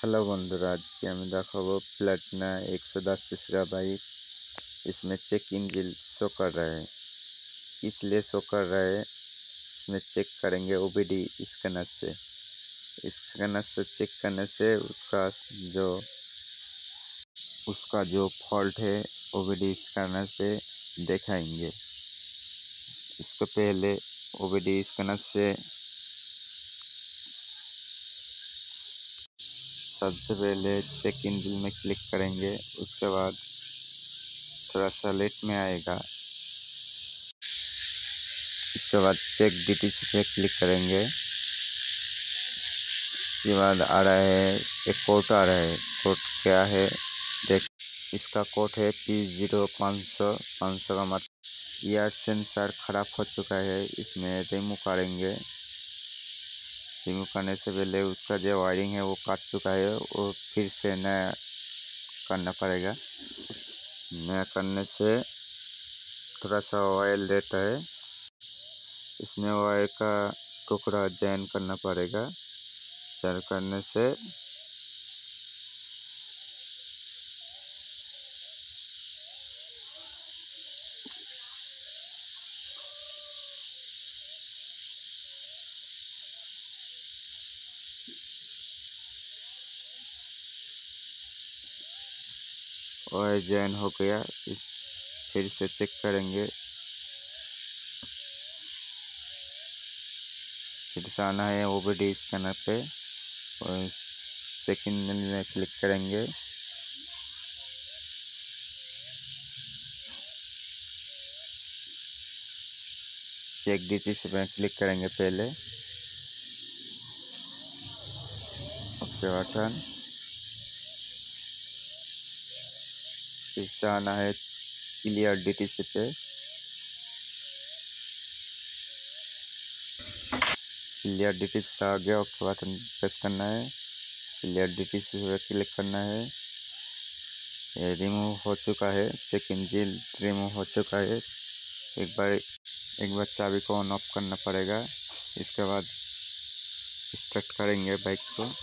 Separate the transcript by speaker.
Speaker 1: Hello बंधुरा, आज के আমি দেখাবো प्लेटिना 110 सीसी का बाइक। इसमें चेक इंजन शो कर रहा है। किस लिए शो कर रहा है इसमें चेक करेंगे ओबीडी स्कैनर से। इस स्कैनर से चेक करने से उसका जो फॉल्ट है ओबीडी स्कैनर पे दिखाएंगे। इसको पहले ओबीडी स्कैनर से सबसे पहले चेक इंजन में क्लिक करेंगे। उसके बाद थोड़ा सा लेट में आएगा। इसके बाद चेक डीटीसी पे क्लिक करेंगे। इसके बाद आ रहा है एक कोड आ रहा है। कोड क्या है देख। इसका कोड है P0500 का मतलब ईयर सेंसर ख़राब हो चुका है। इसमें रिमूव करेंगे। रिमूव करने से पहले उसका जो वायरिंग है वो काट चुका है, वो फिर से नया करना पड़ेगा। नया करने से थोड़ा सा ऑयल रहता है, इसमें वायर का टुकड़ा जॉइन करना पड़ेगा। जॉइन करने से वायर जॉइन हो गया। इस फिर से चेक करेंगे। फिर से आना है ओबीडी स्कैनर पे और चेक इन में क्लिक करेंगे। चेक डीटीसी पे क्लिक करेंगे पहले। Okay button. फिर से आना है क्लियर डीटीसी पे। क्लियर डीटीसी आ गया। ओके बटन प्रेस करना है। क्लियर डीटीसी पे क्लिक करना है। ये रिमूव हो चुका है। चेक इंजन रिमूव हो चुका है। एक बार चाबी को ऑन ऑफ करना पड़ेगा। इसके बाद स्टार्ट करेंगे बाइक को।